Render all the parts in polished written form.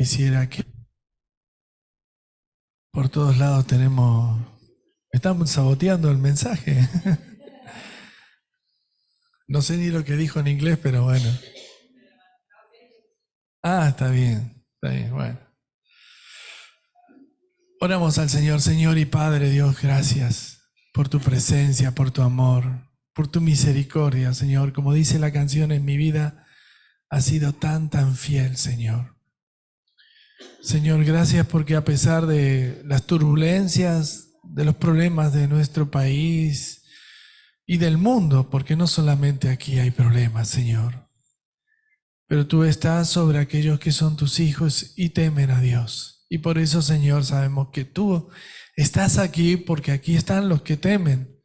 Quisiera que por todos lados estamos saboteando el mensaje. No sé ni lo que dijo en inglés, pero bueno. Ah, está bien, bueno. Oramos al Señor, Señor y Padre Dios, gracias por tu presencia, por tu amor, por tu misericordia, Señor. Como dice la canción, en mi vida has sido tan fiel, Señor. Señor, gracias porque a pesar de las turbulencias, de los problemas de nuestro país y del mundo, porque no solamente aquí hay problemas, Señor, pero tú estás sobre aquellos que son tus hijos y temen a Dios. Y por eso, Señor, sabemos que tú estás aquí porque aquí están los que temen.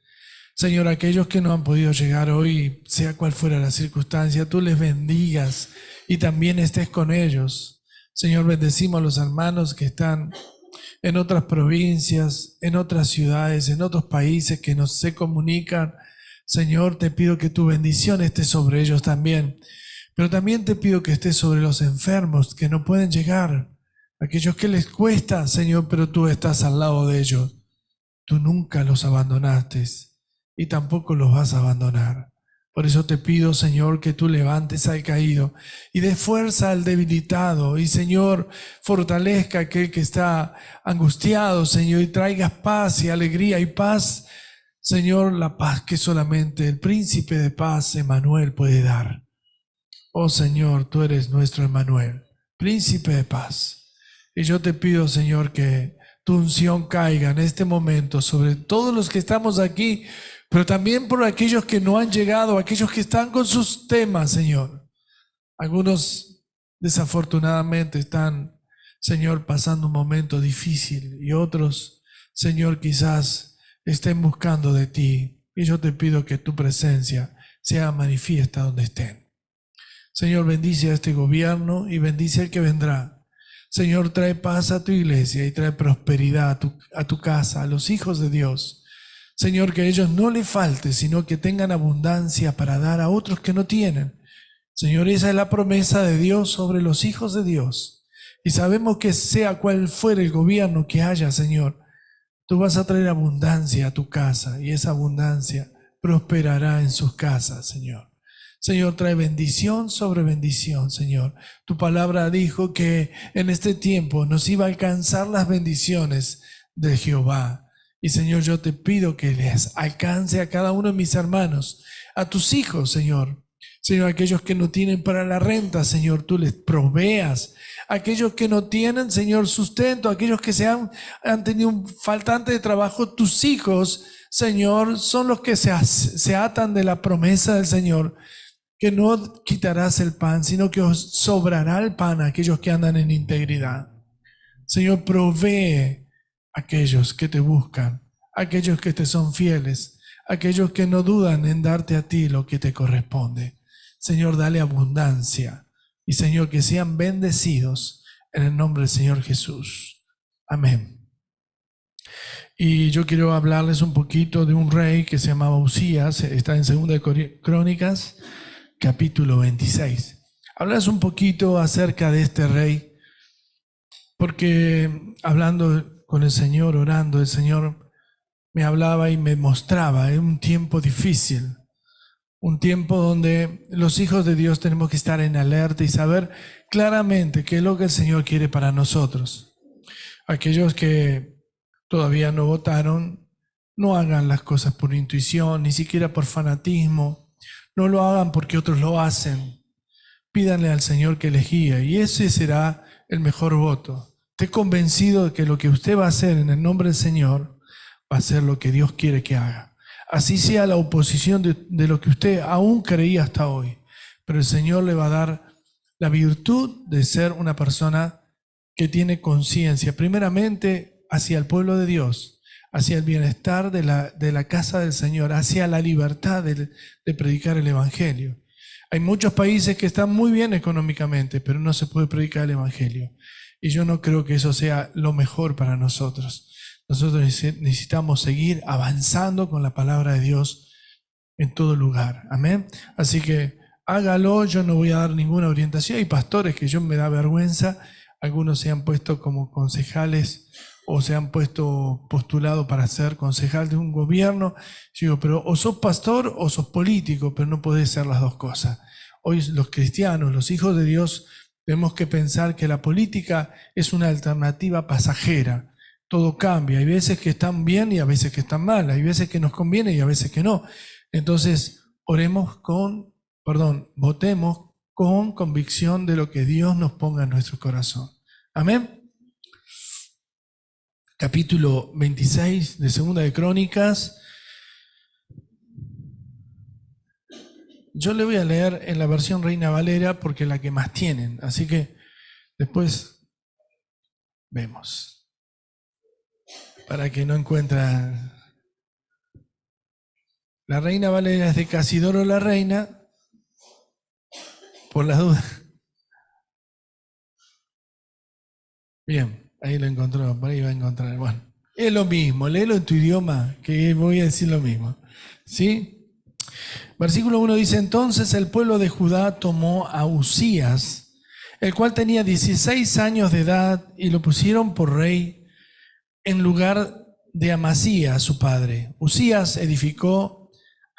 Señor, aquellos que no han podido llegar hoy, sea cual fuera la circunstancia, tú les bendigas y también estés con ellos. Señor, bendecimos a los hermanos que están en otras provincias, en otras ciudades, en otros países que nos se comunican. Señor, te pido que tu bendición esté sobre ellos también. Pero también te pido que estés sobre los enfermos que no pueden llegar, aquellos que les cuesta, Señor, pero tú estás al lado de ellos. Tú nunca los abandonaste y tampoco los vas a abandonar. Por eso te pido, Señor, que tú levantes al caído y des fuerza al debilitado. Y, Señor, fortalezca a aquel que está angustiado, Señor, y traigas paz y alegría y paz. Señor, la paz que solamente el príncipe de paz, Emmanuel, puede dar. Oh Señor, tú eres nuestro Emmanuel, príncipe de paz. Y yo te pido, Señor, que tu unción caiga en este momento sobre todos los que estamos aquí, pero también por aquellos que no han llegado, aquellos que están con sus temas, Señor. Algunos desafortunadamente están, Señor, pasando un momento difícil y otros, Señor, quizás estén buscando de ti. Y yo te pido que tu presencia sea manifiesta donde estén. Señor, bendice a este gobierno y bendice al que vendrá. Señor, trae paz a tu iglesia y trae prosperidad a tu casa, a los hijos de Dios. Señor, que a ellos no les falte, sino que tengan abundancia para dar a otros que no tienen. Señor, esa es la promesa de Dios sobre los hijos de Dios. Y sabemos que sea cual fuere el gobierno que haya, Señor, tú vas a traer abundancia a tu casa y esa abundancia prosperará en sus casas, Señor. Señor, trae bendición sobre bendición, Señor. Tu palabra dijo que en este tiempo nos iba a alcanzar las bendiciones de Jehová. Y Señor, yo te pido que les alcance a cada uno de mis hermanos, a tus hijos, Señor. Señor, aquellos que no tienen para la renta, Señor, tú les proveas. Aquellos que no tienen, Señor, sustento, aquellos que han tenido un faltante de trabajo, tus hijos, Señor, son los que se atan de la promesa del Señor, que no quitarás el pan, sino que os sobrará el pan a aquellos que andan en integridad. Señor, provee a aquellos que te buscan, a aquellos que te son fieles, a aquellos que no dudan en darte a ti lo que te corresponde. Señor, dale abundancia y, Señor, que sean bendecidos en el nombre del Señor Jesús. Amén. Y yo quiero hablarles un poquito de un rey que se llamaba Usías, está en 2 Crónicas, capítulo 26. Hablas un poquito acerca de este rey, porque hablando con el Señor, orando, el Señor me hablaba y me mostraba en un tiempo difícil, un tiempo donde los hijos de Dios tenemos que estar en alerta y saber claramente qué es lo que el Señor quiere para nosotros. Aquellos que todavía no votaron, no hagan las cosas por intuición, ni siquiera por fanatismo. No lo hagan porque otros lo hacen. Pídanle al Señor que les guíe y ese será el mejor voto. Esté convencido de que lo que usted va a hacer en el nombre del Señor va a ser lo que Dios quiere que haga. Así sea la oposición de lo que usted aún creía hasta hoy. Pero el Señor le va a dar la virtud de ser una persona que tiene conciencia, primeramente hacia el pueblo de Dios, hacia el bienestar de la casa del Señor, hacia la libertad de predicar el Evangelio. Hay muchos países que están muy bien económicamente, pero no se puede predicar el Evangelio. Y yo no creo que eso sea lo mejor para nosotros. Nosotros necesitamos seguir avanzando con la palabra de Dios en todo lugar. Amén. Así que hágalo, yo no voy a dar ninguna orientación. Hay pastores que yo me da vergüenza algunos se han puesto como concejales o se han puesto postulado para ser concejal de un gobierno. Yo digo, pero o sos pastor o sos político, pero no podés ser las dos cosas. Hoy los cristianos, los hijos de Dios, tenemos que pensar que la política es una alternativa pasajera. Todo cambia, hay veces que están bien y a veces que están mal, hay veces que nos conviene y a veces que no. Entonces, votemos con convicción de lo que Dios nos ponga en nuestro corazón. Amén. Capítulo 26 de Segunda de Crónicas. Yo le voy a leer en la versión Reina Valera porque es la que más tienen, así que después vemos. Para que no encuentra. La Reina Valera es de Casidoro la Reina, por las dudas. Bien, ahí lo encontró, por ahí va a encontrar. Bueno, es lo mismo, léelo en tu idioma, que voy a decir lo mismo. ¿Sí? Versículo 1 dice, entonces el pueblo de Judá tomó a Uzías, el cual tenía 16 años de edad, y lo pusieron por rey en lugar de Amasías, su padre. Uzías edificó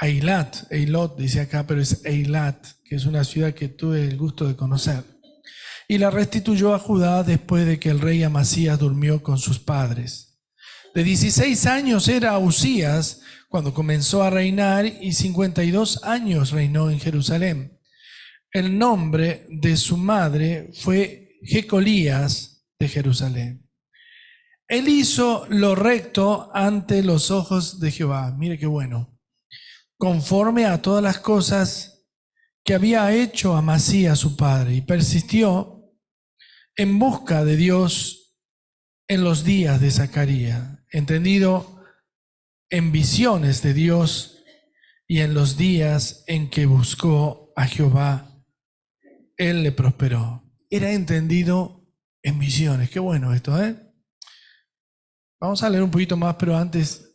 Eilot dice acá, pero es Eilat, que es una ciudad que tuve el gusto de conocer. Y la restituyó a Judá después de que el rey Amasías durmió con sus padres. De 16 años era Uzías cuando comenzó a reinar y 52 años reinó en Jerusalén. El nombre de su madre fue Jecolías de Jerusalén. Él hizo lo recto ante los ojos de Jehová. Mire qué bueno. Conforme a todas las cosas que había hecho Amasías su padre, y persistió en busca de Dios en los días de Zacarías, entendido en visiones de Dios y en los días en que buscó a Jehová, él le prosperó. Era entendido en visiones. Qué bueno esto, ¿eh? Vamos a leer un poquito más, pero antes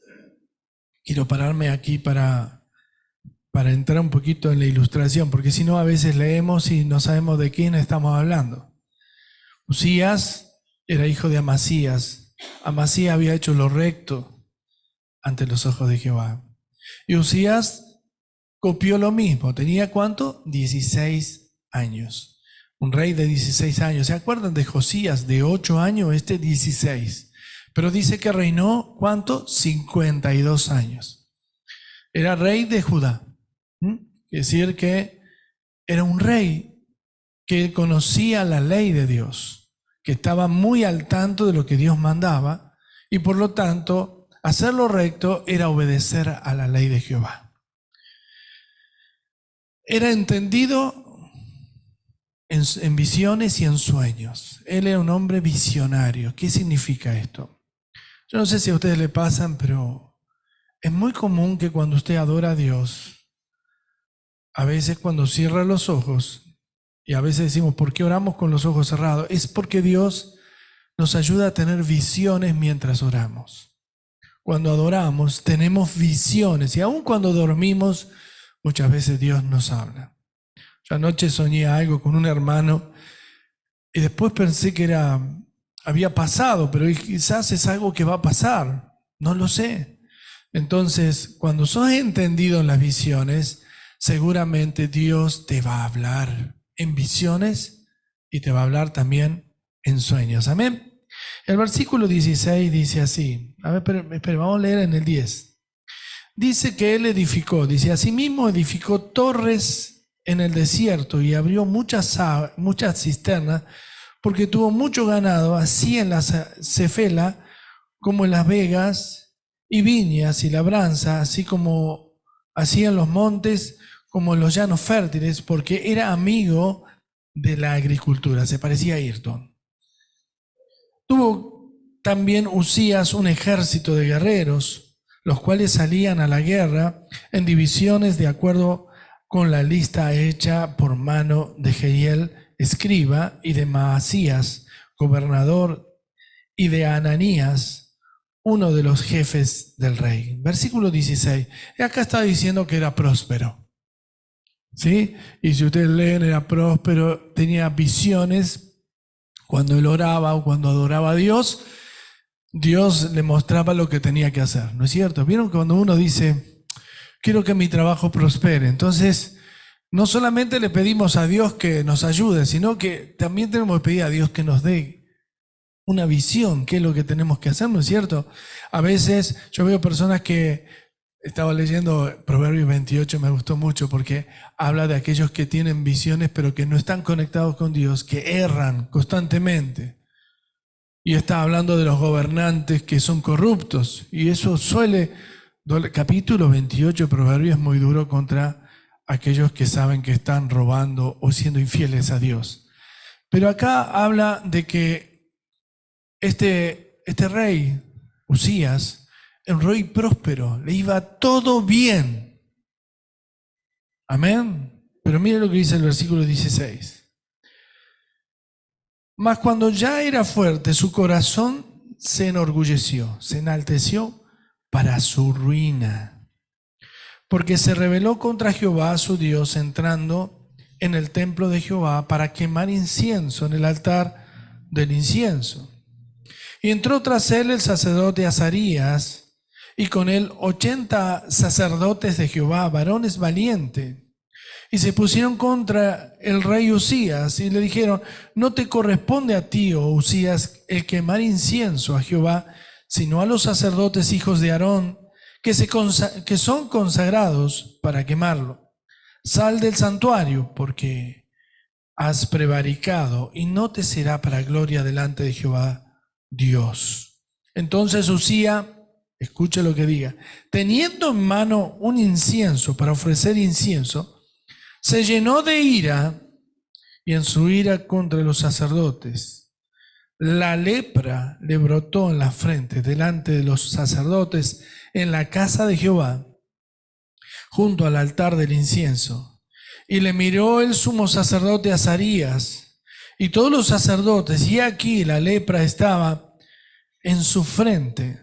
quiero pararme aquí para entrar un poquito en la ilustración, porque si no a veces leemos y no sabemos de quién estamos hablando. Uzías era hijo de Amasías. Amasías había hecho lo recto ante los ojos de Jehová. Y Uzías copió lo mismo. ¿Tenía cuánto? 16 años. Un rey de 16 años. ¿Se acuerdan de Josías de 8 años? 16. Pero dice que reinó, ¿cuánto? 52 años. Era rey de Judá. Es decir, que era un rey que conocía la ley de Dios, que estaba muy al tanto de lo que Dios mandaba, y por lo tanto, hacer lo recto era obedecer a la ley de Jehová. Era entendido en visiones y en sueños. Él era un hombre visionario. ¿Qué significa esto? Yo no sé si a ustedes le pasan, pero es muy común que cuando usted adora a Dios, a veces cuando cierra los ojos, y a veces decimos, ¿por qué oramos con los ojos cerrados? Es porque Dios nos ayuda a tener visiones mientras oramos. Cuando adoramos, tenemos visiones, y aun cuando dormimos, muchas veces Dios nos habla. Yo anoche soñé algo con un hermano, y después pensé que había pasado, pero quizás es algo que va a pasar, no lo sé. Entonces, cuando sos entendido en las visiones, seguramente Dios te va a hablar en visiones y te va a hablar también en sueños. Amén. El versículo 16 dice así. A ver, espera, vamos a leer en el 10. Dice que él edificó, dice, asimismo edificó torres en el desierto y abrió muchas cisternas porque tuvo mucho ganado, así en la Cefela como en las vegas y viñas y labranza, así como así en los montes como en los llanos fértiles, porque era amigo de la agricultura, se parecía a Ayrton. Tuvo también Uzías un ejército de guerreros, los cuales salían a la guerra en divisiones de acuerdo con la lista hecha por mano de Jehiel, escriba, y de Maasías, gobernador, y de Ananías, uno de los jefes del rey. Versículo 16. Y acá está diciendo que era próspero. ¿Sí? Y si ustedes leen, era próspero, tenía visiones, Cuando él oraba o cuando adoraba a Dios, Dios le mostraba lo que tenía que hacer, ¿no es cierto? ¿Vieron cuando uno dice, quiero que mi trabajo prospere? Entonces, no solamente le pedimos a Dios que nos ayude, sino que también tenemos que pedir a Dios que nos dé una visión, qué es lo que tenemos que hacer, ¿no es cierto? A veces yo veo personas que, estaba leyendo Proverbios 28, me gustó mucho porque habla de aquellos que tienen visiones pero que no están conectados con Dios, que erran constantemente. Y está hablando de los gobernantes que son corruptos. Y eso suele, capítulo 28 de Proverbios es muy duro contra aquellos que saben que están robando o siendo infieles a Dios. Pero acá habla de que este rey, Usías, un rey próspero, le iba todo bien. Amén. Pero mire lo que dice el versículo 16. Mas cuando ya era fuerte, su corazón se enorgulleció, se enalteció para su ruina. Porque se rebeló contra Jehová su Dios, entrando en el templo de Jehová para quemar incienso en el altar del incienso. Y entró tras él el sacerdote Azarías, y con él 80 sacerdotes de Jehová, varones valientes. Y se pusieron contra el rey Usías y le dijeron, no te corresponde a ti, oh Usías, el quemar incienso a Jehová, sino a los sacerdotes hijos de Aarón, que son consagrados para quemarlo. Sal del santuario, porque has prevaricado, y no te será para gloria delante de Jehová Dios. Entonces Usías, escuche lo que diga, teniendo en mano un incienso para ofrecer incienso, se llenó de ira, y en su ira contra los sacerdotes, la lepra le brotó en la frente delante de los sacerdotes en la casa de Jehová, junto al altar del incienso. Y le miró el sumo sacerdote Azarías y todos los sacerdotes, y aquí la lepra estaba en su frente.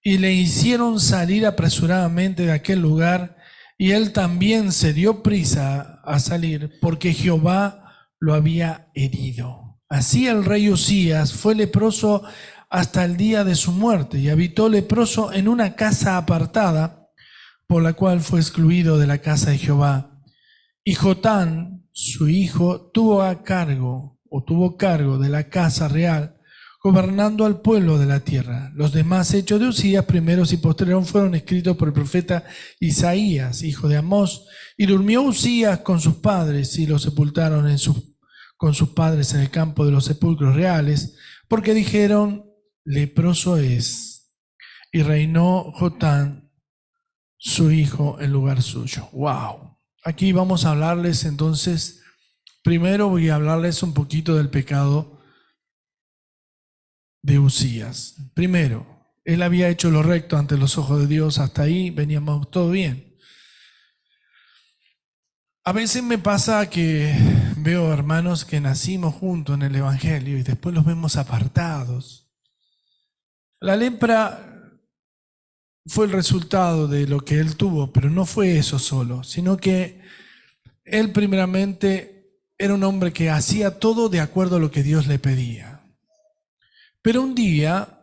Y le hicieron salir apresuradamente de aquel lugar, y él también se dio prisa a salir, porque Jehová lo había herido. Así el rey Usías fue leproso hasta el día de su muerte, y habitó leproso en una casa apartada, por la cual fue excluido de la casa de Jehová. Y Jotán, su hijo, tuvo cargo de la casa real, gobernando al pueblo de la tierra. Los demás hechos de Usías, primeros y posteriores, fueron escritos por el profeta Isaías, hijo de Amós. Y durmió Usías con sus padres, y lo sepultaron con sus padres en el campo de los sepulcros reales, porque dijeron, leproso es. Y reinó Jotán, su hijo, en lugar suyo. ¡Wow! Aquí vamos a hablarles entonces, primero voy a hablarles un poquito del pecado de Usías. Primero, él había hecho lo recto ante los ojos de Dios, hasta ahí veníamos todo bien. A veces me pasa que veo hermanos que nacimos juntos en el Evangelio y después los vemos apartados. La lepra fue el resultado de lo que él tuvo, pero no fue eso solo, sino que él primeramente era un hombre que hacía todo de acuerdo a lo que Dios le pedía. Pero un día,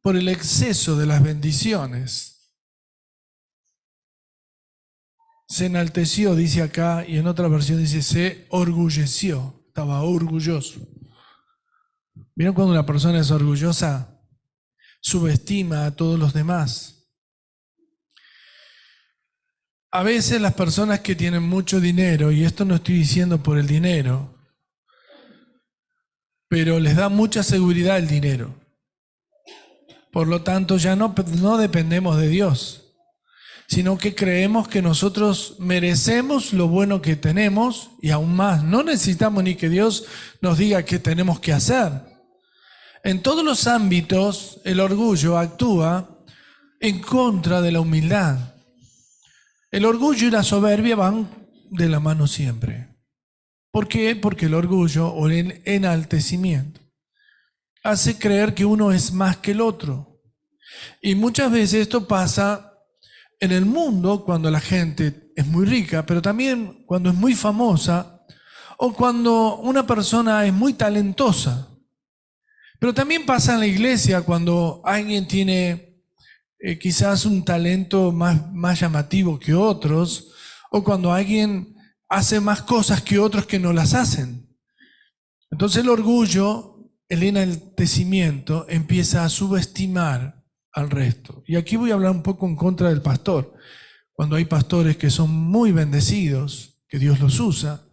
por el exceso de las bendiciones, se enalteció, dice acá, y en otra versión dice, se orgulleció, estaba orgulloso. ¿Vieron cuando una persona es orgullosa? Subestima a todos los demás. A veces las personas que tienen mucho dinero, y esto no estoy diciendo por el dinero, pero les da mucha seguridad el dinero. Por lo tanto, ya no dependemos de Dios, sino que creemos que nosotros merecemos lo bueno que tenemos y aún más. No necesitamos ni que Dios nos diga qué tenemos que hacer. En todos los ámbitos, el orgullo actúa en contra de la humildad. El orgullo y la soberbia van de la mano siempre. ¿Por qué? Porque el orgullo o el enaltecimiento hace creer que uno es más que el otro. Y muchas veces esto pasa en el mundo cuando la gente es muy rica, pero también cuando es muy famosa o cuando una persona es muy talentosa. Pero también pasa en la iglesia cuando alguien tiene quizás un talento más llamativo que otros, o cuando alguien hace más cosas que otros que no las hacen. Entonces el orgullo, el enaltecimiento, empieza a subestimar al resto. Y aquí voy a hablar un poco en contra del pastor. Cuando hay pastores que son muy bendecidos, que Dios los usa,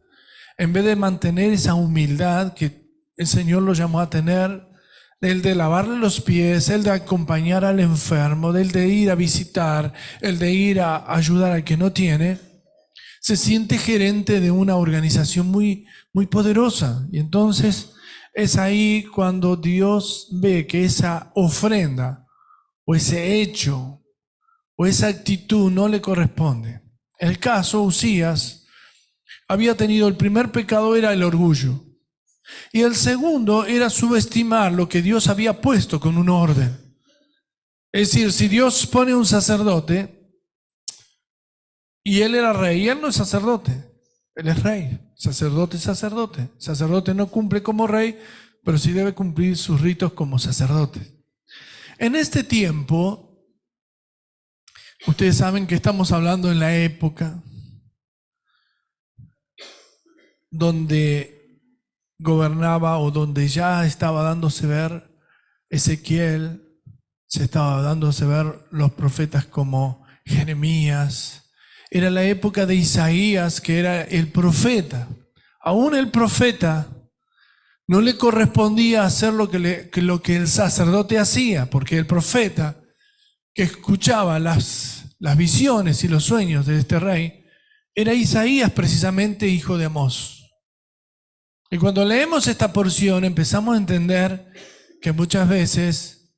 en vez de mantener esa humildad que el Señor los llamó a tener, el de lavarle los pies, el de acompañar al enfermo, el de ir a visitar, el de ir a ayudar al que no tiene, se siente gerente de una organización muy poderosa. Y entonces es ahí cuando Dios ve que esa ofrenda o ese hecho o esa actitud no le corresponde. El caso, Uzías había tenido, el primer pecado era el orgullo. Y el segundo era subestimar lo que Dios había puesto con un orden. Es decir, si Dios pone un sacerdote, y él era rey, y él no es sacerdote, él es rey. Sacerdote es sacerdote. Sacerdote no cumple como rey, pero sí debe cumplir sus ritos como sacerdote. En este tiempo, ustedes saben que estamos hablando en la época donde gobernaba o donde ya estaba dándose ver Ezequiel, se estaba dándose ver los profetas como Jeremías. Era la época de Isaías, que era el profeta. Aún el profeta no le correspondía hacer lo que el sacerdote hacía, porque el profeta que escuchaba las visiones y los sueños de este rey era Isaías, precisamente hijo de Amós. Y cuando leemos esta porción empezamos a entender que muchas veces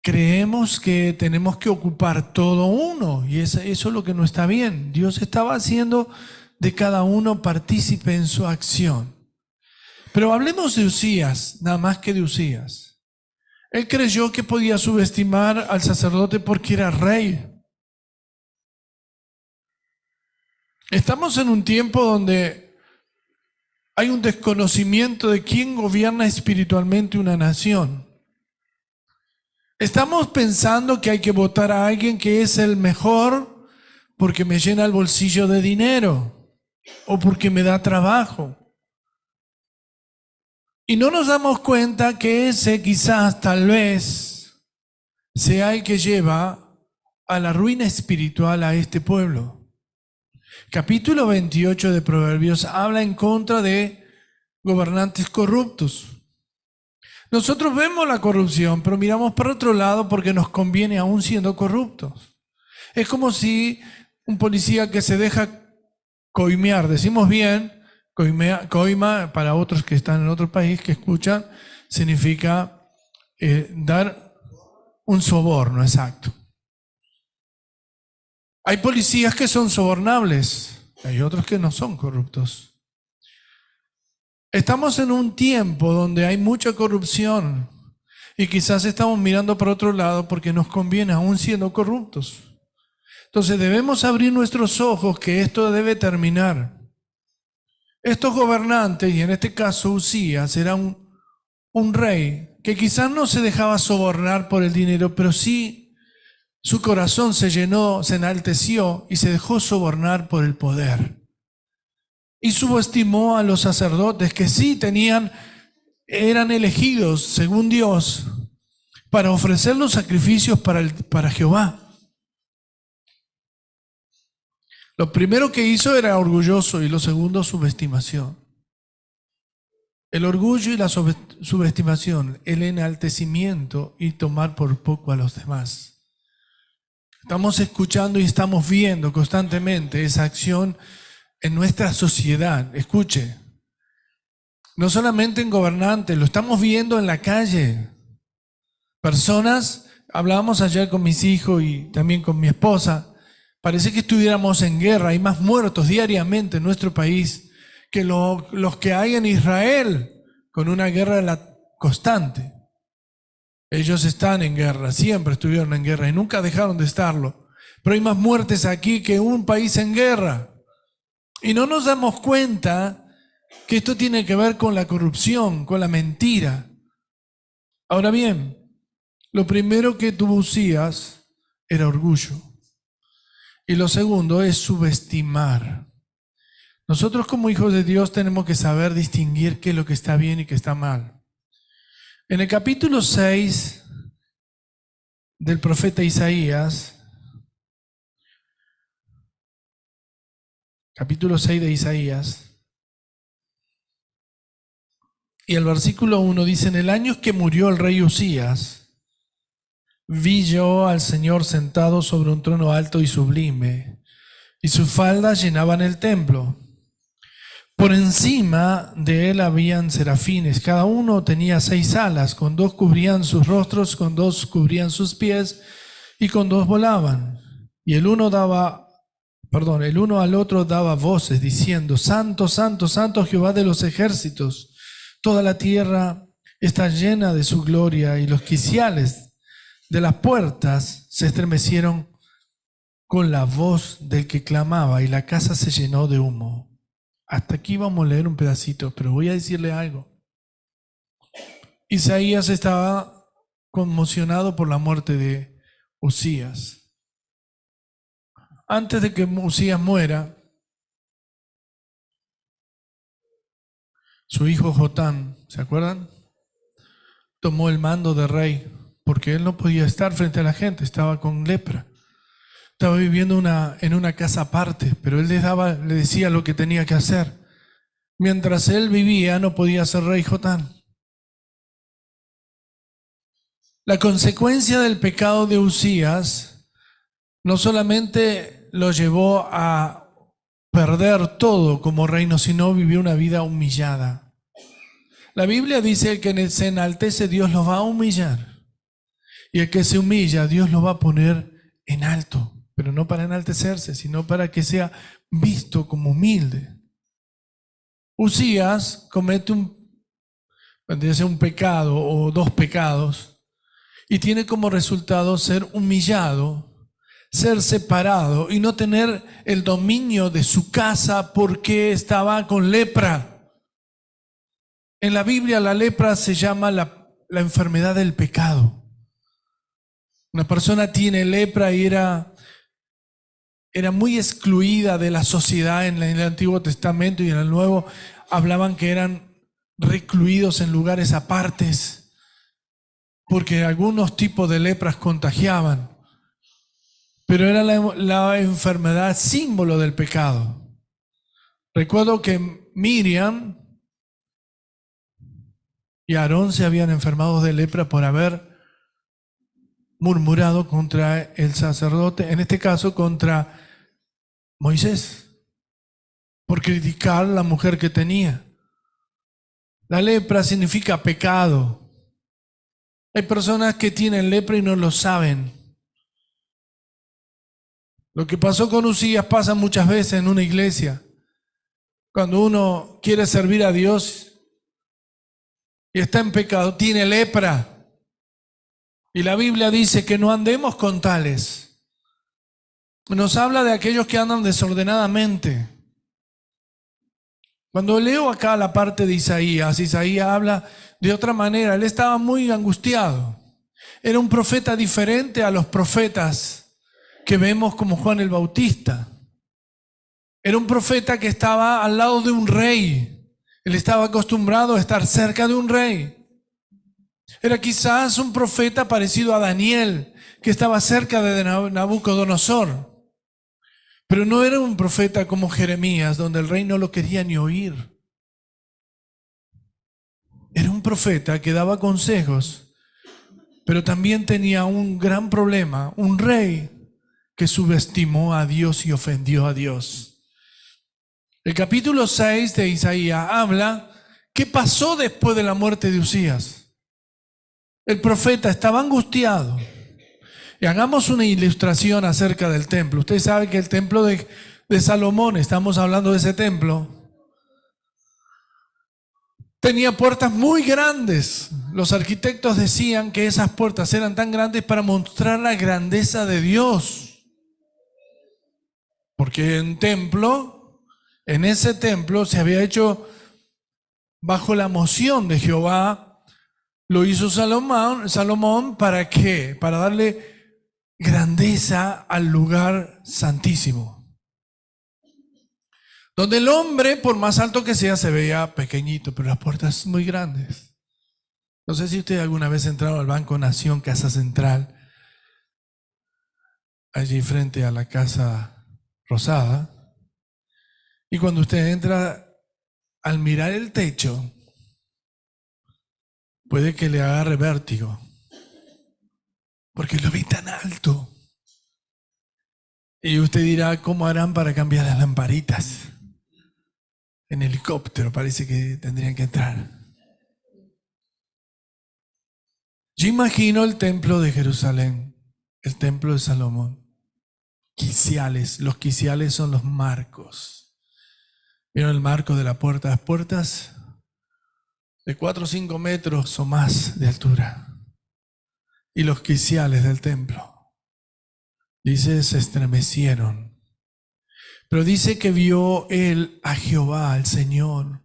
creemos que tenemos que ocupar todo uno, y eso es lo que no está bien. Dios estaba haciendo de cada uno partícipe en su acción. Pero hablemos de Uzías, nada más que de Uzías. Él creyó que podía subestimar al sacerdote porque era rey. Estamos en un tiempo donde hay un desconocimiento de quién gobierna espiritualmente una nación. Estamos pensando que hay que votar a alguien que es el mejor porque me llena el bolsillo de dinero o porque me da trabajo. Y no nos damos cuenta que ese quizás, tal vez, sea el que lleva a la ruina espiritual a este pueblo. Capítulo 28 de Proverbios habla en contra de gobernantes corruptos. Nosotros vemos la corrupción, pero miramos para otro lado porque nos conviene aún siendo corruptos. Es como si un policía que se deja coimear, decimos bien, coima para otros que están en otro país que escuchan, significa dar un soborno, exacto. Hay policías que son sobornables, hay otros que no son corruptos. Estamos en un tiempo donde hay mucha corrupción y quizás estamos mirando para otro lado porque nos conviene aún siendo corruptos. Entonces debemos abrir nuestros ojos que esto debe terminar. Estos gobernantes, y en este caso Uzías, era un rey que quizás no se dejaba sobornar por el dinero, pero sí su corazón se llenó, se enalteció y se dejó sobornar por el poder. Y subestimó a los sacerdotes que sí eran elegidos según Dios para ofrecer los sacrificios para Jehová. Lo primero que hizo era orgulloso y lo segundo subestimación. El orgullo y la subestimación, el enaltecimiento y tomar por poco a los demás. Estamos escuchando y estamos viendo constantemente esa acción en nuestra sociedad. Escuche, no solamente en gobernantes, lo estamos viendo en la calle. Personas, hablábamos ayer con mis hijos y también con mi esposa, parece que estuviéramos en guerra, hay más muertos diariamente en nuestro país que los que hay en Israel, con una guerra constante. Ellos están en guerra, siempre estuvieron en guerra y nunca dejaron de estarlo. Pero hay más muertes aquí que un país en guerra. Y no nos damos cuenta que esto tiene que ver con la corrupción, con la mentira. Ahora bien, lo primero que tuvo Uzías era orgullo. Y lo segundo es subestimar. Nosotros como hijos de Dios tenemos que saber distinguir qué es lo que está bien y qué está mal. En el capítulo 6 del profeta Isaías, capítulo 6 de Isaías, y el versículo 1 dice: en el año que murió el rey Uzías, vi yo al Señor sentado sobre un trono alto y sublime, y sus faldas llenaban el templo. Por encima de él habían serafines, cada uno tenía 6 alas, con 2 cubrían sus rostros, con 2 cubrían sus pies, y con 2 volaban. Y el uno al otro daba voces, diciendo: Santo, santo, santo Jehová de los ejércitos. Toda la tierra está llena de su gloria. Y los quiciales de las puertas se estremecieron con la voz del que clamaba, y la casa se llenó de humo. Hasta aquí vamos a leer un pedacito, pero voy a decirle algo. Isaías estaba conmocionado por la muerte de Uzías. Antes de que Uzías muera, su hijo Jotán, ¿se acuerdan? Tomó el mando de rey, porque él no podía estar frente a la gente, estaba con lepra. Estaba viviendo en una casa aparte, pero él le decía lo que tenía que hacer. Mientras él vivía, no podía ser rey Jotán. La consecuencia del pecado de Uzías no solamente lo llevó a perder todo como reino, sino vivió una vida humillada. La Biblia dice que el que se enaltece, Dios lo va a humillar. Y el que se humilla, Dios lo va a poner en alto. Pero no para enaltecerse, sino para que sea visto como humilde. Uzías comete un pecado o 2 pecados y tiene como resultado ser humillado, ser separado y no tener el dominio de su casa porque estaba con lepra. En la Biblia la lepra se llama la enfermedad del pecado. Una persona tiene lepra y era muy excluida de la sociedad. En el Antiguo Testamento y en el Nuevo hablaban que eran recluidos en lugares apartes porque algunos tipos de lepras contagiaban, pero era la enfermedad símbolo del pecado. Recuerdo que Miriam y Aarón se habían enfermado de lepra por haber murmurado contra el sacerdote, en este caso contra Moisés, por criticar a la mujer que tenía. La lepra significa pecado. Hay personas que tienen lepra y no lo saben. Lo que pasó con Uzías pasa muchas veces en una iglesia. Cuando uno quiere servir a Dios y está en pecado, tiene lepra. Y la Biblia dice que no andemos con tales. Nos habla de aquellos que andan desordenadamente. Cuando leo acá la parte de Isaías habla de otra manera. Él estaba muy angustiado. Era un profeta diferente a los profetas que vemos como Juan el Bautista. Era un profeta que estaba al lado de un rey. Él estaba acostumbrado a estar cerca de un rey. Era quizás un profeta parecido a Daniel, que estaba cerca de Nabucodonosor. Pero no era un profeta como Jeremías, donde el rey no lo quería ni oír. Era un profeta que daba consejos, pero también tenía un gran problema, un rey que subestimó a Dios y ofendió a Dios. El capítulo 6 de Isaías habla qué pasó después de la muerte de Uzías. El profeta estaba angustiado. Y hagamos una ilustración acerca del templo. Usted sabe que el templo de Salomón, estamos hablando de ese templo, tenía puertas muy grandes. Los arquitectos decían que esas puertas eran tan grandes para mostrar la grandeza de Dios. Porque en ese templo se había hecho bajo la moción de Jehová, lo hizo Salomón, ¿para qué? Para darle grandeza al lugar santísimo. Donde el hombre, por más alto que sea, se veía pequeñito, pero las puertas muy grandes. No sé si usted alguna vez ha entrado al Banco Nación, Casa Central, allí frente a la Casa Rosada, y cuando usted entra, al mirar el techo, puede que le agarre vértigo, porque lo vi tan alto. Y usted dirá, ¿cómo harán para cambiar las lamparitas? En helicóptero parece que tendrían que entrar. Yo imagino el templo de Jerusalén, el templo de Salomón. Quiciales, los quiciales son los marcos. ¿Vieron el marco de la puerta? Las puertas de 4 o 5 metros o más de altura. Y los quiciales del templo, dice, se estremecieron. Pero dice que vio él a Jehová, al Señor,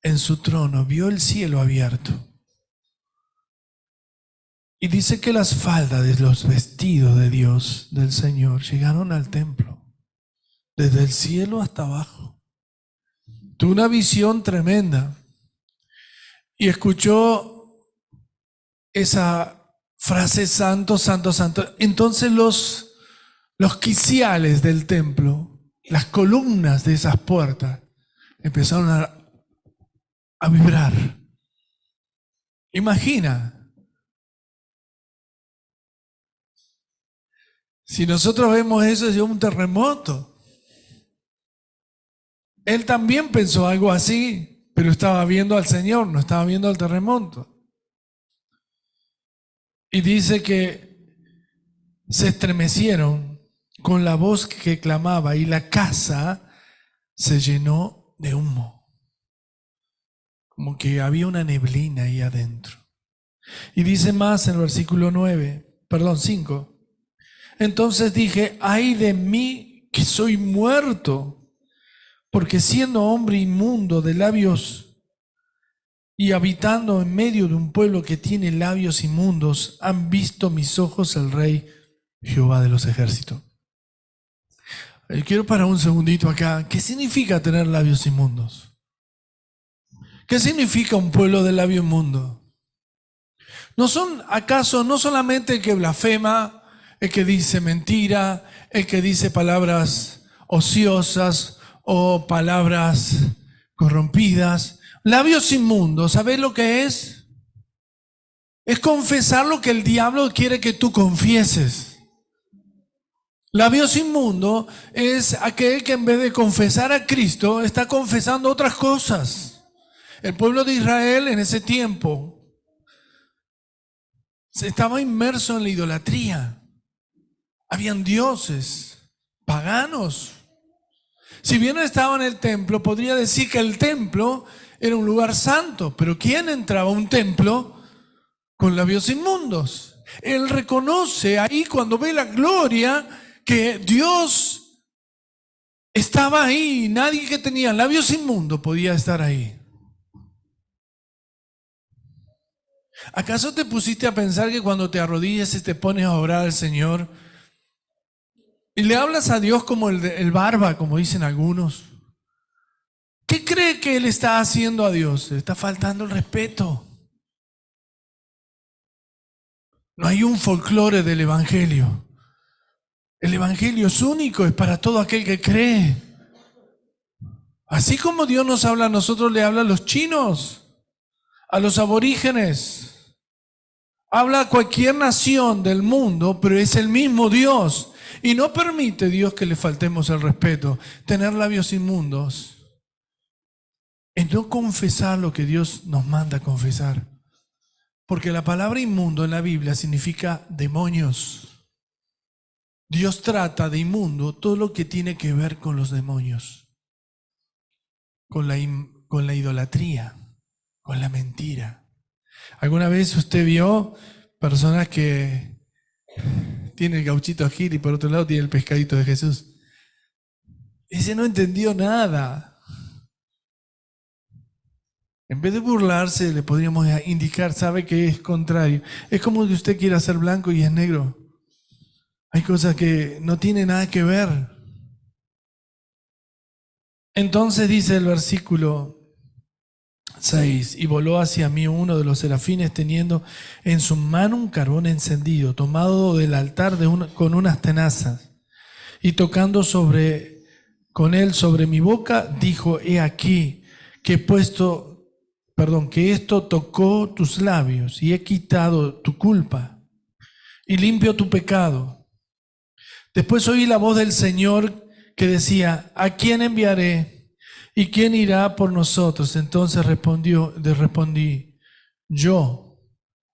en su trono, vio el cielo abierto. Y dice que las faldas de los vestidos de Dios, del Señor, llegaron al templo, desde el cielo hasta abajo. Tuvo una visión tremenda y escuchó esa frase, santo, santo, santo. Entonces los quiciales del templo, las columnas de esas puertas, empezaron a vibrar. Imagina, si nosotros vemos eso, es un terremoto. Él también pensó algo así, pero estaba viendo al Señor, no estaba viendo al terremoto. Y dice que se estremecieron con la voz que clamaba y la casa se llenó de humo. Como que había una neblina ahí adentro. Y dice más en el versículo 5. Entonces dije, ay de mí que soy muerto, porque siendo hombre inmundo de labios y habitando en medio de un pueblo que tiene labios inmundos, han visto mis ojos el Rey Jehová de los ejércitos. Quiero parar un segundito acá. ¿Qué significa tener labios inmundos? ¿Qué significa un pueblo de labio inmundo? ¿No son acaso no solamente el que blasfema, el que dice mentira, el que dice palabras ociosas o palabras corrompidas? Labios inmundos, ¿sabes lo que es? Es confesar lo que el diablo quiere que tú confieses. Labios inmundos es aquel que en vez de confesar a Cristo está confesando otras cosas. El pueblo de Israel en ese tiempo estaba inmerso en la idolatría. Habían dioses paganos. Si bien estaba en el templo, podría decir que el templo era un lugar santo, pero ¿quién entraba a un templo con labios inmundos? Él reconoce ahí cuando ve la gloria que Dios estaba ahí. Nadie que tenía labios inmundos podía estar ahí. ¿Acaso te pusiste a pensar que cuando te arrodillas y te pones a orar al Señor y le hablas a Dios como el barba, como dicen algunos, qué cree que él está haciendo a Dios? Le está faltando el respeto. No hay un folclore del Evangelio. El Evangelio es único, es para todo aquel que cree. Así como Dios nos habla a nosotros, le habla a los chinos, a los aborígenes. Habla a cualquier nación del mundo, pero es el mismo Dios. Y no permite Dios que le faltemos el respeto. Tener labios inmundos es no confesar lo que Dios nos manda a confesar. Porque la palabra inmundo en la Biblia significa demonios. Dios trata de inmundo todo lo que tiene que ver con los demonios, con la idolatría, con la mentira. ¿Alguna vez usted vio personas que tienen el gauchito Gil y por otro lado tiene el pescadito de Jesús? Ese no entendió nada. En vez de burlarse, le podríamos indicar, sabe que es contrario. Es como que usted quiera ser blanco y es negro. Hay cosas que no tienen nada que ver. Entonces dice el versículo 6, y voló hacia mí uno de los serafines teniendo en su mano un carbón encendido, tomado del altar con unas tenazas, y tocando con él sobre mi boca, dijo, he aquí que que esto tocó tus labios, y he quitado tu culpa, y limpio tu pecado. Después oí la voz del Señor que decía, ¿a quién enviaré? ¿Y quién irá por nosotros? Entonces respondí, yo,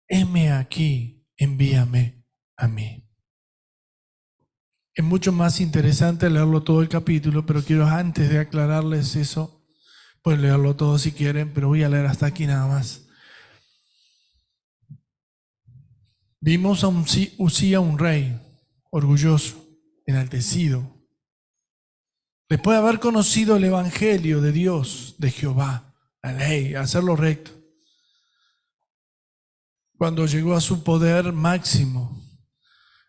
heme aquí, envíame a mí. Es mucho más interesante leerlo todo el capítulo, pero quiero antes de aclararles eso, pueden leerlo todo si quieren, pero voy a leer hasta aquí nada más. Vimos a Usía, un rey, orgulloso, enaltecido. Después de haber conocido el evangelio de Dios, de Jehová, la ley, hacerlo recto, cuando llegó a su poder máximo,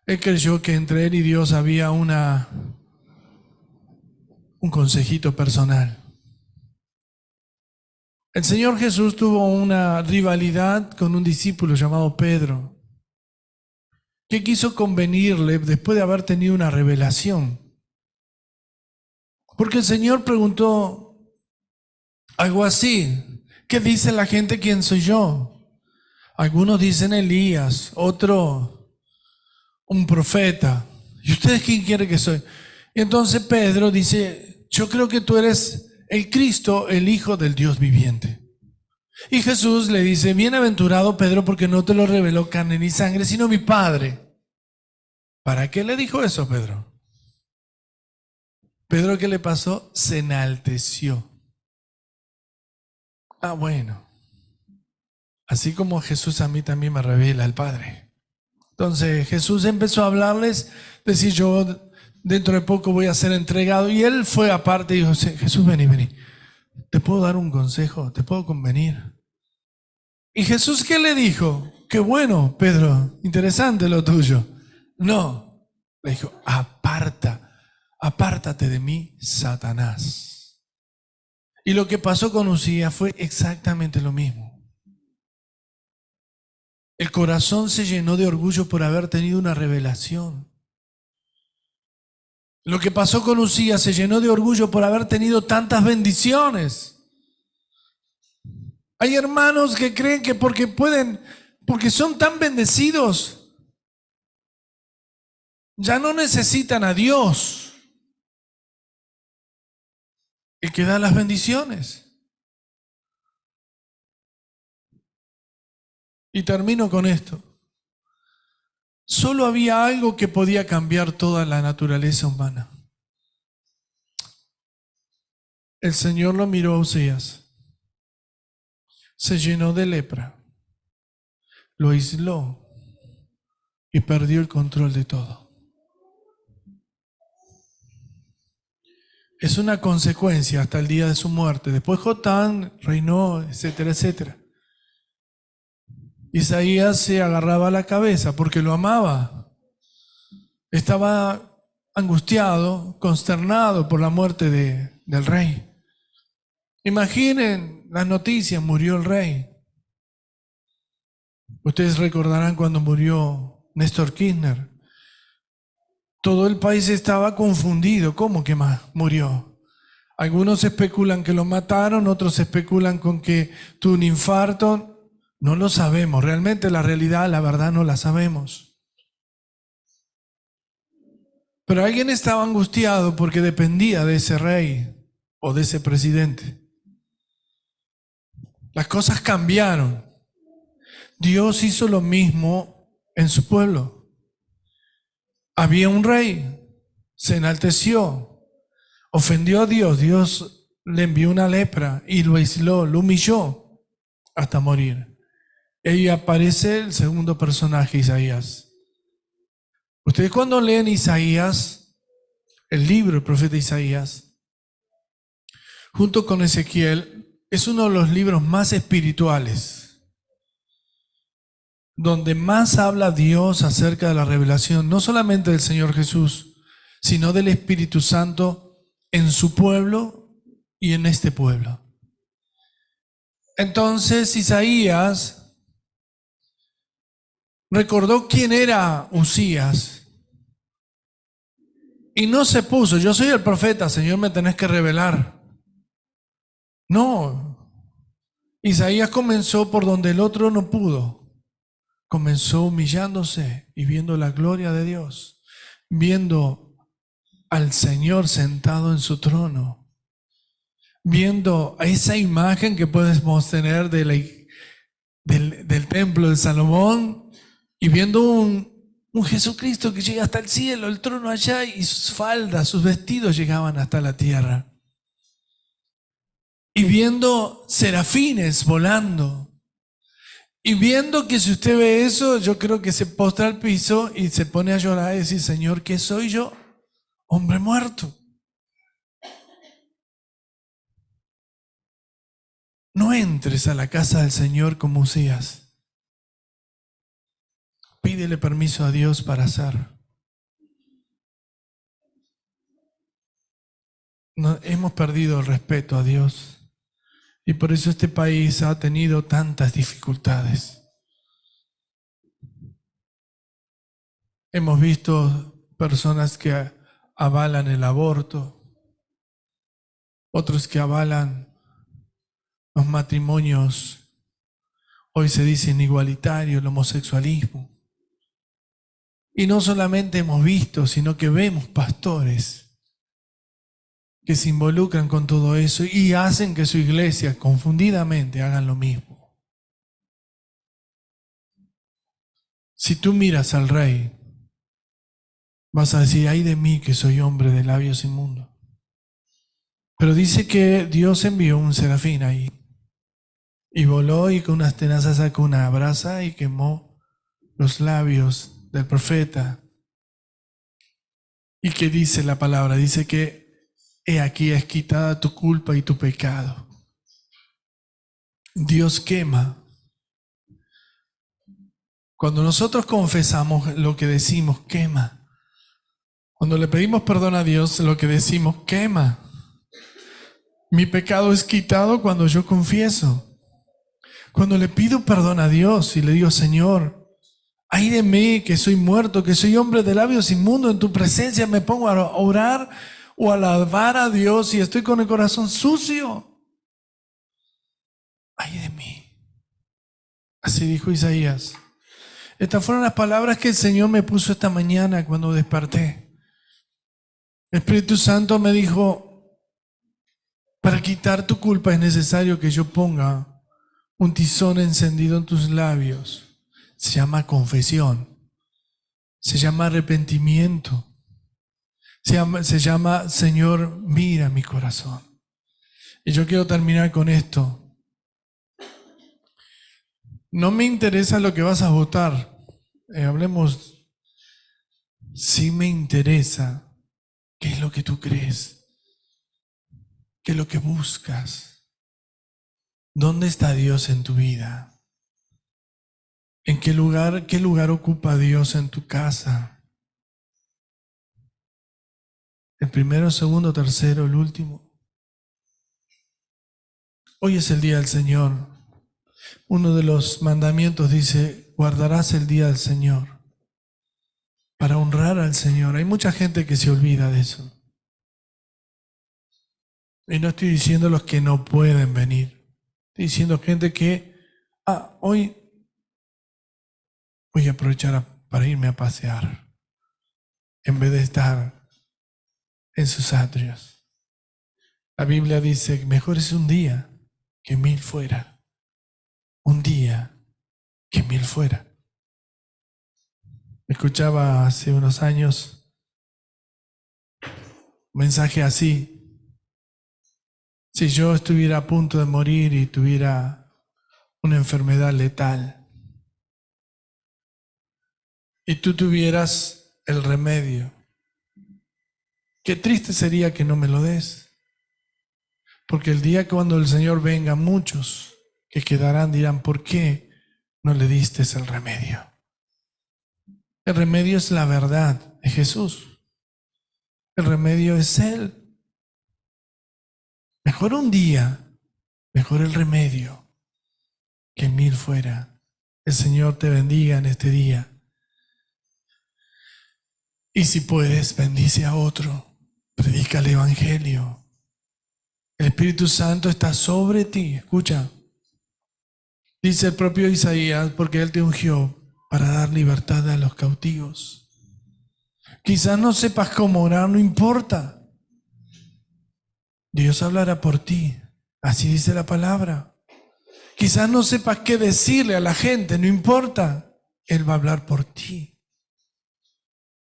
él creyó que entre él y Dios había un consejito personal. El Señor Jesús tuvo una rivalidad con un discípulo llamado Pedro, que quiso convenirle después de haber tenido una revelación. Porque el Señor preguntó algo así, ¿qué dice la gente quién soy yo? Algunos dicen Elías, otro un profeta. ¿Y ustedes quién quiere que soy? Y entonces Pedro dice, yo creo que tú eres el Cristo, el Hijo del Dios viviente. Y Jesús le dice, bienaventurado Pedro, porque no te lo reveló carne ni sangre, sino mi Padre. ¿Para qué le dijo eso Pedro? Pedro, ¿qué le pasó? Se enalteció. Ah, bueno. Así como Jesús a mí también me revela el Padre. Entonces Jesús empezó a hablarles, decir yo dentro de poco voy a ser entregado. Y él fue aparte y dijo, Jesús, vení. ¿Te puedo dar un consejo? ¿Te puedo convenir? ¿Y Jesús qué le dijo? Qué bueno, Pedro, interesante lo tuyo. No, le dijo, apártate de mí, Satanás. Y lo que pasó con Usías fue exactamente lo mismo. El corazón se llenó de orgullo por haber tenido una revelación. Lo que pasó con Usías se llenó de orgullo por haber tenido tantas bendiciones. Hay hermanos que creen que porque son tan bendecidos, ya no necesitan a Dios, el que da las bendiciones. Y termino con esto. Solo había algo que podía cambiar toda la naturaleza humana. El Señor lo miró a Usías, se llenó de lepra, lo aisló y perdió el control de todo. Es una consecuencia hasta el día de su muerte. Después Jotán reinó, etcétera, etcétera. Isaías se agarraba a la cabeza porque lo amaba. Estaba angustiado, consternado por la muerte del rey. Imaginen las noticias, murió el rey. Ustedes recordarán cuando murió Néstor Kirchner. Todo el país estaba confundido. ¿Cómo que murió? Algunos especulan que lo mataron, otros especulan con que tuvo un infarto. No lo sabemos. Realmente la realidad, la verdad, no la sabemos. Pero alguien estaba angustiado porque dependía de ese rey o de ese presidente. Las cosas cambiaron. Dios hizo lo mismo en su pueblo. Había un rey, se enalteció, ofendió a Dios, Dios le envió una lepra y lo aisló, lo humilló hasta morir. Ahí aparece el segundo personaje, Isaías. Ustedes cuando leen Isaías, el libro del profeta Isaías, junto con Ezequiel, es uno de los libros más espirituales, donde más habla Dios acerca de la revelación, no solamente del Señor Jesús, sino del Espíritu Santo en su pueblo y en este pueblo. Entonces Isaías recordó quién era Usías y no se puso, yo soy el profeta, Señor, me tenés que revelar. No, Isaías comenzó por donde el otro no pudo. Comenzó humillándose y viendo la gloria de Dios, viendo al Señor sentado en su trono, viendo esa imagen que podemos tener del templo de Salomón y viendo un Jesucristo que llega hasta el cielo, el trono allá, y sus faldas, sus vestidos llegaban hasta la tierra. Y viendo serafines volando. Y viendo que si usted ve eso, yo creo que se postra al piso y se pone a llorar y decir, Señor, ¿qué soy yo? Hombre muerto. No entres a la casa del Señor como Usías. Pídele permiso a Dios para hacer. No, hemos perdido el respeto a Dios y por eso este país ha tenido tantas dificultades. Hemos visto personas que avalan el aborto, otros que avalan los matrimonios, hoy se dicen igualitarios, el homosexualismo. Y no solamente hemos visto, sino que vemos pastores que se involucran con todo eso y hacen que su iglesia confundidamente hagan lo mismo. Si tú miras al rey, vas a decir, ay de mí que soy hombre de labios inmundos. Pero dice que Dios envió un serafín ahí y voló y con unas tenazas sacó una brasa y quemó los labios del profeta. ¿Y qué dice la palabra? Dice que he aquí es quitada tu culpa y tu pecado. Dios quema. Cuando nosotros confesamos, lo que decimos quema. Cuando le pedimos perdón a Dios, lo que decimos quema. Mi pecado es quitado cuando yo confieso. Cuando le pido perdón a Dios y le digo, Señor, ay de mí que soy muerto, que soy hombre de labios inmundos, en tu presencia me pongo a orar o a alabar a Dios y estoy con el corazón sucio. Ay de mí. Así dijo Isaías. Estas fueron las palabras que el Señor me puso esta mañana cuando desperté. El Espíritu Santo me dijo, para quitar tu culpa es necesario que yo ponga un tizón encendido en tus labios. Se llama confesión. Se llama arrepentimiento. Se llama, Señor, mira mi corazón. Y yo quiero terminar con esto. No me interesa lo que vas a votar. Hablemos, sí me interesa qué es lo que tú crees, qué es lo que buscas. ¿Dónde está Dios en tu vida? ¿En qué lugar ocupa Dios en tu casa? ¿El primero, segundo, tercero, el último? Hoy es el día del Señor. Uno de los mandamientos dice, guardarás el día del Señor para honrar al Señor. Hay mucha gente que se olvida de eso. Y no estoy diciendo los que no pueden venir. Estoy diciendo gente que, hoy voy a aprovechar para irme a pasear en vez de estar en sus atrios. La Biblia dice, mejor es un día que 1000 fuera. Un día que 1000 fuera. Escuchaba hace unos años un mensaje así. Si yo estuviera a punto de morir y tuviera una enfermedad letal y tú tuvieras el remedio, qué triste sería que no me lo des. Porque el día que cuando el Señor venga, muchos que quedarán dirán, ¿por qué no le diste el remedio? El remedio es la verdad de Jesús. El remedio es Él. Mejor un día, mejor el remedio que 1000 fuera. El Señor te bendiga en este día. Y si puedes, bendice a otro. Predica el Evangelio. El Espíritu Santo está sobre ti. Escucha. Dice el propio Isaías, porque Él te ungió para dar libertad a los cautivos. Quizás no sepas cómo orar, no importa. Dios hablará por ti. Así dice la palabra. Quizás no sepas qué decirle a la gente, no importa. Él va a hablar por ti.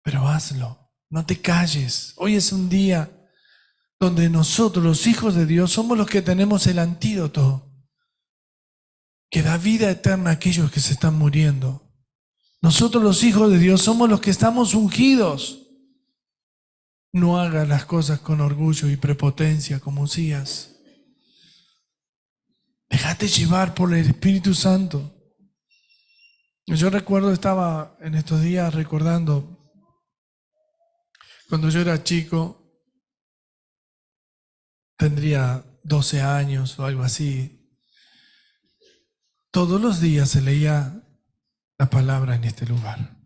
Pero hazlo, no te calles. Hoy es un día donde nosotros, los hijos de Dios, somos los que tenemos el antídoto que da vida eterna a aquellos que se están muriendo. Nosotros, los hijos de Dios, somos los que estamos ungidos. No hagas las cosas con orgullo y prepotencia como Usías. Déjate llevar por el Espíritu Santo. Yo recuerdo, estaba en estos días recordando cuando yo era chico, tendría 12 años o algo así. Todos los días se leía la palabra en este lugar.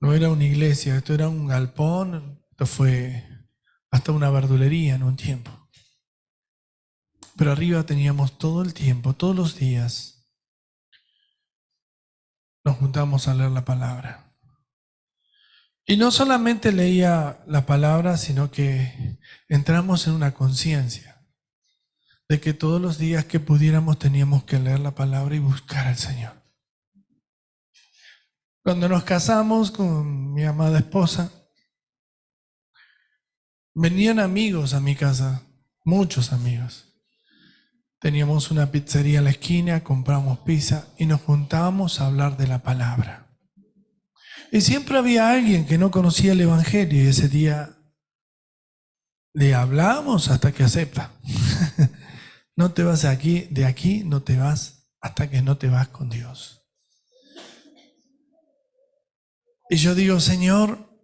No era una iglesia, esto era un galpón, esto fue hasta una verdulería en un tiempo. Pero arriba teníamos todo el tiempo, todos los días, nos juntamos a leer la palabra. Y no solamente leía la palabra, sino que entramos en una conciencia de que todos los días que pudiéramos teníamos que leer la palabra y buscar al Señor. Cuando nos casamos con mi amada esposa, venían amigos a mi casa, muchos amigos. Teníamos una pizzería en la esquina, compramos pizza y nos juntábamos a hablar de la palabra. Y siempre había alguien que no conocía el Evangelio y ese día le hablamos hasta que acepta. No te vas de aquí no te vas hasta que no te vas con Dios. Y yo digo, Señor,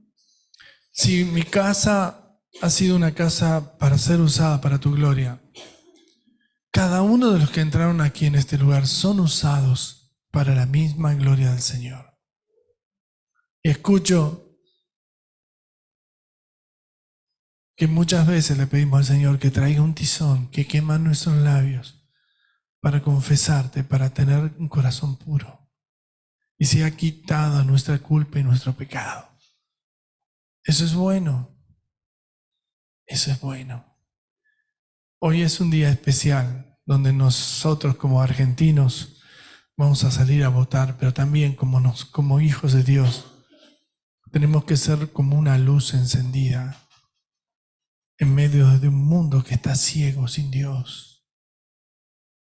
si mi casa ha sido una casa para ser usada para tu gloria, cada uno de los que entraron aquí en este lugar son usados para la misma gloria del Señor. Y escucho que muchas veces le pedimos al Señor que traiga un tizón que quema nuestros labios para confesarte, para tener un corazón puro y sea quitada nuestra culpa y nuestro pecado. Eso es bueno. Eso es bueno. Hoy es un día especial donde nosotros como argentinos vamos a salir a votar, pero también como hijos de Dios tenemos que ser como una luz encendida en medio de un mundo que está ciego sin Dios.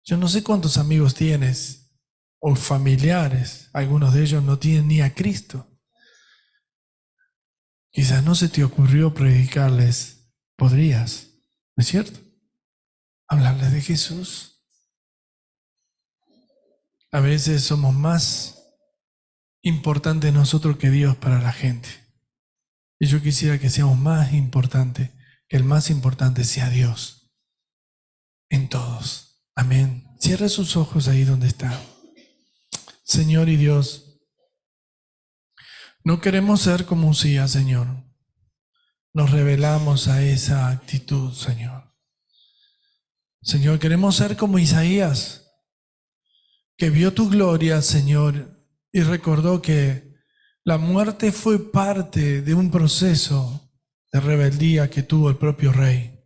Yo no sé cuántos amigos tienes o familiares, algunos de ellos no tienen ni a Cristo. Quizás no se te ocurrió predicarles, podrías, ¿no es cierto? Hablarles de Jesús. A veces somos más importantes nosotros que Dios para la gente. Y yo quisiera que seamos más importantes, que el más importante sea Dios en todos. Amén. Cierre sus ojos ahí donde está. Señor y Dios, no queremos ser como Usías, Señor. Nos rebelamos a esa actitud, Señor. Señor, queremos ser como Isaías, que vio tu gloria, Señor, y recordó que la muerte fue parte de un proceso de rebeldía que tuvo el propio rey.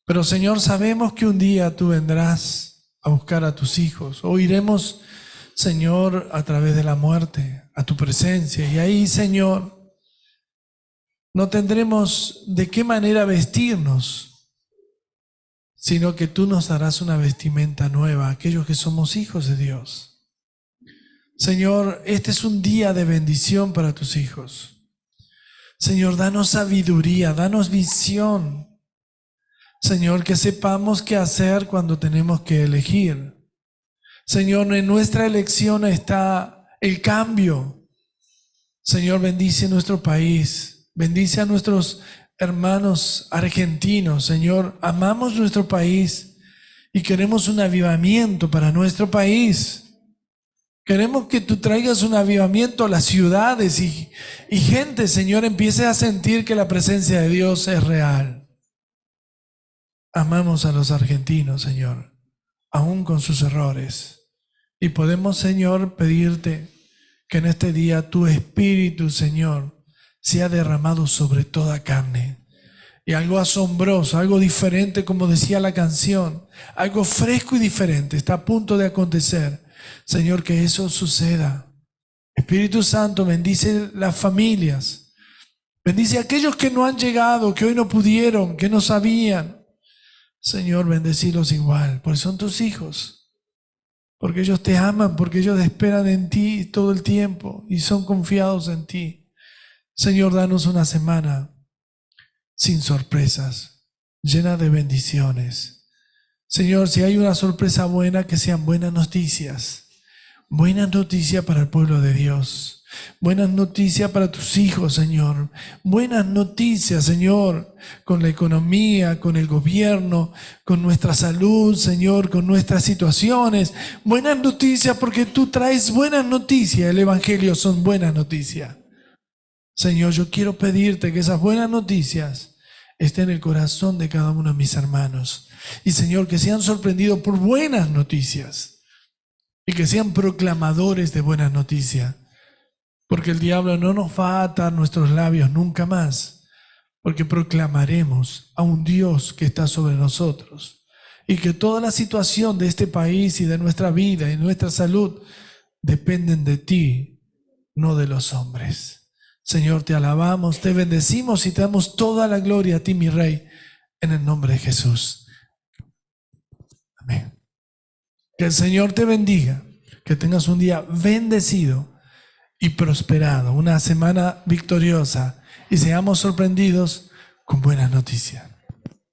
Pero Señor, sabemos que un día tú vendrás a buscar a tus hijos, o iremos, Señor, a través de la muerte, a tu presencia, y ahí, Señor, no tendremos de qué manera vestirnos, sino que tú nos darás una vestimenta nueva a aquellos que somos hijos de Dios. Señor, este es un día de bendición para tus hijos. Señor, danos sabiduría, danos visión. Señor, que sepamos qué hacer cuando tenemos que elegir. Señor, en nuestra elección está el cambio. Señor, bendice nuestro país, bendice a nuestros hermanos argentinos. Señor, amamos nuestro país y queremos un avivamiento para nuestro país. Queremos que tú traigas un avivamiento a las ciudades y gente, Señor, empiece a sentir que la presencia de Dios es real. Amamos a los argentinos, Señor, aún con sus errores. Y podemos, Señor, pedirte que en este día tu Espíritu, Señor, sea derramado sobre toda carne. Y algo asombroso, algo diferente, como decía la canción, algo fresco y diferente está a punto de acontecer. Señor, que eso suceda. Espíritu Santo, bendice las familias. Bendice a aquellos que no han llegado, que hoy no pudieron, que no sabían. Señor, bendecilos igual, porque son tus hijos. Porque ellos te aman, porque ellos esperan en ti todo el tiempo y son confiados en ti. Señor, danos una semana sin sorpresas, llena de bendiciones. Señor, si hay una sorpresa buena, que sean buenas noticias. Buenas noticias para el pueblo de Dios. Buenas noticias para tus hijos, Señor. Buenas noticias, Señor, con la economía, con el gobierno, con nuestra salud, Señor, con nuestras situaciones. Buenas noticias porque tú traes buenas noticias. El Evangelio son buenas noticias. Señor, yo quiero pedirte que esas buenas noticias estén en el corazón de cada uno de mis hermanos. Y Señor, que sean sorprendidos por buenas noticias y que sean proclamadores de buenas noticias. Porque el diablo no nos va a atar nuestros labios nunca más, porque proclamaremos a un Dios que está sobre nosotros y que toda la situación de este país y de nuestra vida y nuestra salud dependen de ti, no de los hombres. Señor, te alabamos, te bendecimos y te damos toda la gloria a ti, mi Rey, en el nombre de Jesús. Amén. Que el Señor te bendiga, que tengas un día bendecido y prosperado, una semana victoriosa y seamos sorprendidos con buenas noticias.